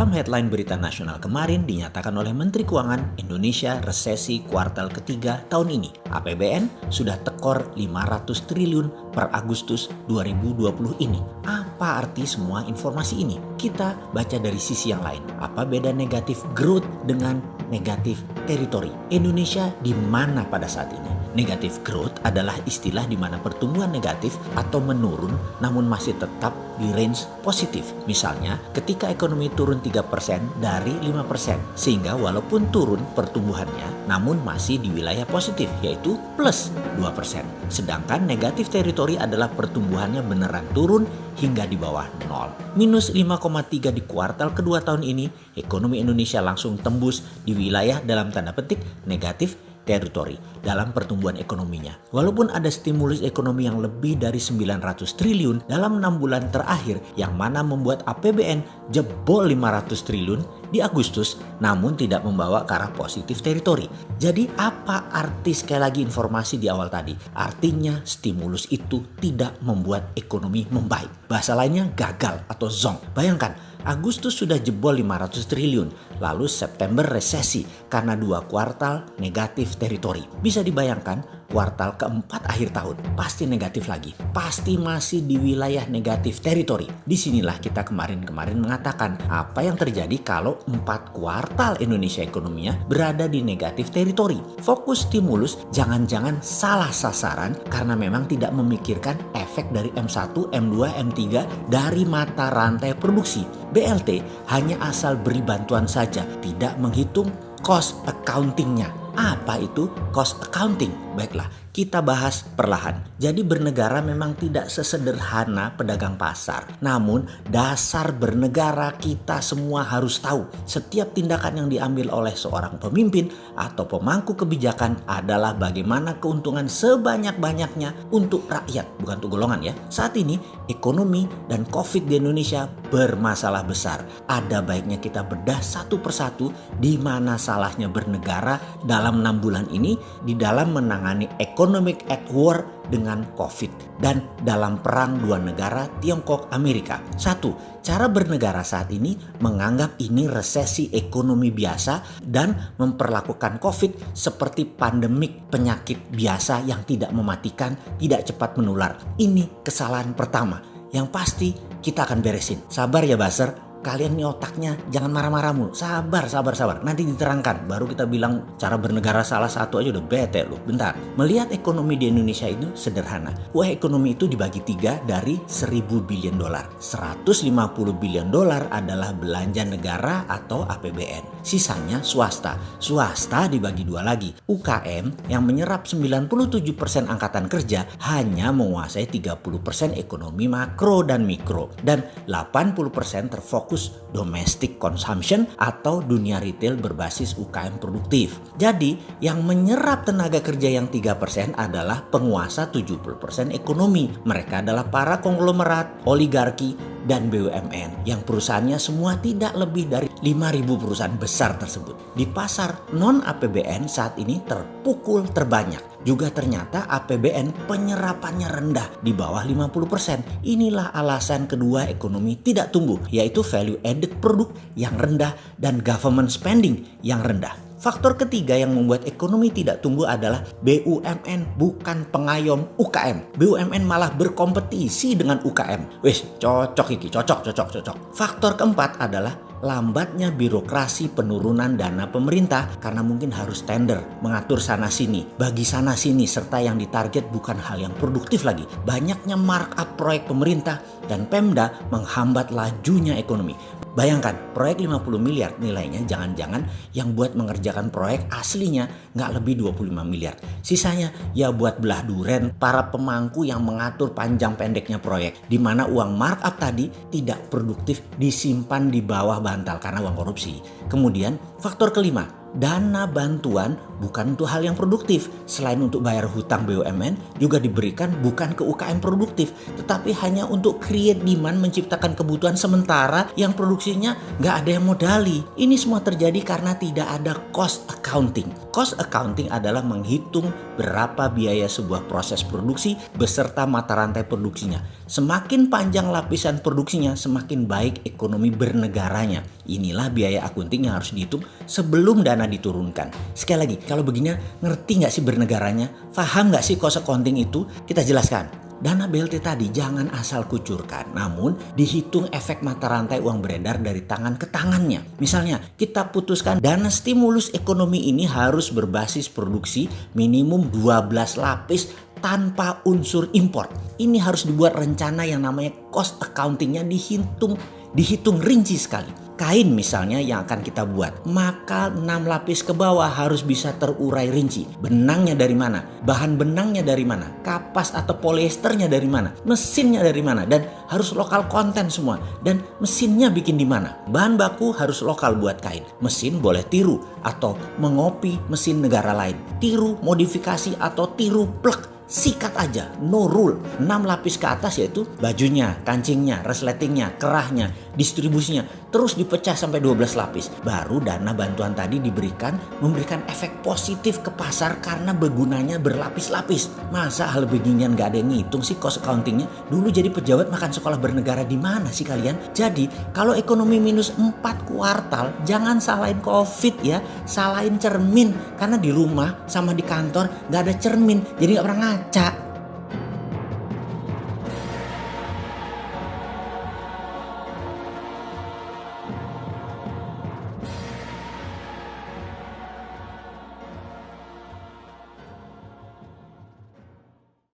Dalam headline berita nasional kemarin dinyatakan oleh Menteri Keuangan, Indonesia resesi kuartal ketiga tahun ini. APBN sudah tekor 500 triliun per Agustus 2020 ini. Apa arti semua informasi ini? Kita baca dari sisi yang lain. Apa beda negatif growth dengan negatif teritori? Indonesia di mana pada saat ini? Negatif growth adalah istilah di mana pertumbuhan negatif atau menurun namun masih tetap di range positif. Misalnya, ketika ekonomi turun 3% dari 5%, sehingga walaupun turun pertumbuhannya namun masih di wilayah positif, yaitu plus 2%. Sedangkan negatif teritori adalah pertumbuhannya beneran turun hingga di bawah 0. Minus 5,3 di kuartal kedua tahun ini, ekonomi Indonesia langsung tembus di wilayah dalam tanda petik negatif teritori dalam pertumbuhan ekonominya. Walaupun ada stimulus ekonomi yang lebih dari 900 triliun dalam 6 bulan terakhir yang mana membuat APBN jebol 500 triliun di Agustus namun tidak membawa ke arah positif teritori. Jadi apa arti sekali lagi informasi di awal tadi? Artinya stimulus itu tidak membuat ekonomi membaik. Bahasa lainnya gagal atau zonk. Bayangkan Agustus sudah jebol 500 triliun, lalu September resesi karena 2 kuartal negatif teritori. Bisa dibayangkan kuartal keempat akhir tahun pasti negatif lagi, pasti masih di wilayah negatif teritori. Disinilah kita kemarin mengatakan apa yang terjadi kalau 4 kuartal Indonesia ekonominya berada di negatif teritori. Fokus stimulus jangan-jangan salah sasaran karena memang tidak memikirkan efek dari M1, M2, M3 dari mata rantai produksi. BLT hanya asal beri bantuan saja, tidak menghitung cost accounting-nya. Apa itu cost accounting? Baiklah, kita bahas perlahan. Jadi bernegara memang tidak sesederhana pedagang pasar. Namun dasar bernegara kita semua harus tahu. Setiap tindakan yang diambil oleh seorang pemimpin atau pemangku kebijakan adalah bagaimana keuntungan sebanyak-banyaknya untuk rakyat, bukan untuk golongan ya. Saat ini ekonomi dan COVID di Indonesia bermasalah besar. Ada baiknya kita bedah satu persatu di mana salahnya bernegara dalam 6 bulan ini di dalam menangani economic at war dengan COVID dan dalam perang 2 negara Tiongkok-Amerika. 1. Cara bernegara saat ini menganggap ini resesi ekonomi biasa dan memperlakukan COVID seperti pandemik penyakit biasa yang tidak mematikan, tidak cepat menular. Ini kesalahan pertama. Yang pasti kita akan beresin. Sabar ya Baser. Kalian nih otaknya jangan marah-marah mulu. Sabar. Nanti diterangkan. Baru kita bilang cara bernegara salah satu aja udah bete loh. Bentar. Melihat ekonomi di Indonesia itu sederhana. Ekonomi itu dibagi 3 dari 1.000 billion dolar. 150 billion dolar adalah belanja negara atau APBN. Sisanya swasta. Swasta dibagi 2 lagi. UKM yang menyerap 97% angkatan kerja hanya menguasai 30% ekonomi makro dan mikro. Dan 80% terfokus domestic consumption atau dunia retail berbasis UKM produktif. Jadi yang menyerap tenaga kerja yang 3% adalah penguasa 70% ekonomi. Mereka adalah para konglomerat, oligarki, dan BUMN yang perusahaannya semua tidak lebih dari 5.000 perusahaan besar tersebut. Di pasar non-APBN saat ini terpukul terbanyak. Juga ternyata APBN penyerapannya rendah di bawah 50%. Inilah alasan kedua ekonomi tidak tumbuh, yaitu value added product yang rendah dan government spending yang rendah. Faktor ketiga yang membuat ekonomi tidak tumbuh adalah BUMN bukan pengayom UKM. BUMN malah berkompetisi dengan UKM. Wis, cocok. Faktor keempat adalah lambatnya birokrasi penurunan dana pemerintah karena mungkin harus tender, mengatur sana sini, bagi sana sini, serta yang ditarget bukan hal yang produktif lagi. Banyaknya markup proyek pemerintah dan Pemda menghambat lajunya ekonomi. Bayangkan proyek 50 miliar nilainya, jangan-jangan yang buat mengerjakan proyek aslinya nggak lebih 25 miliar. Sisanya ya buat belah duren para pemangku yang mengatur panjang pendeknya proyek, di mana uang markup tadi tidak produktif disimpan di bawah bantal karena uang korupsi. Kemudian faktor kelima, dana bantuan bukan untuk hal yang produktif. Selain untuk bayar hutang BUMN, juga diberikan bukan ke UKM produktif, tetapi hanya untuk create demand, menciptakan kebutuhan sementara yang produksinya nggak ada yang modali. Ini semua terjadi karena tidak ada cost accounting. Cost accounting adalah menghitung berapa biaya sebuah proses produksi beserta mata rantai produksinya. Semakin panjang lapisan produksinya, semakin baik ekonomi bernegaranya. Inilah biaya akunting yang harus dihitung sebelum dana diturunkan. Sekali lagi, kalau begini ngerti nggak sih bernegaranya? Paham nggak sih cost accounting itu? Kita jelaskan. Dana BLT tadi jangan asal kucurkan, namun dihitung efek mata rantai uang beredar dari tangan ke tangannya. Misalnya, kita putuskan dana stimulus ekonomi ini harus berbasis produksi minimum 12 lapis tanpa unsur impor. Ini harus dibuat rencana yang namanya cost accountingnya dihitung rinci sekali. Kain misalnya yang akan kita buat, maka 6 lapis ke bawah harus bisa terurai rinci. Benangnya dari mana? Bahan benangnya dari mana? Kapas atau polyesternya dari mana? Mesinnya dari mana? Dan harus lokal konten semua. Dan mesinnya bikin di mana? Bahan baku harus lokal buat kain. Mesin boleh tiru atau mengopi mesin negara lain. Tiru, modifikasi atau tiru plek. Sikat aja, no rule. 6 lapis ke atas yaitu bajunya, kancingnya, resletingnya, kerahnya, distribusinya. Terus dipecah sampai 12 lapis. Baru dana bantuan tadi memberikan efek positif ke pasar karena bergunanya berlapis-lapis. Masa hal beginian gak ada yang ngitung sih cost accountingnya? Dulu jadi pejabat makan sekolah bernegara di mana sih kalian? Jadi kalau ekonomi minus 4 kuartal, jangan salahin COVID ya. Salahin cermin. Karena di rumah sama di kantor gak ada cermin. Jadi gak pernah ngaca.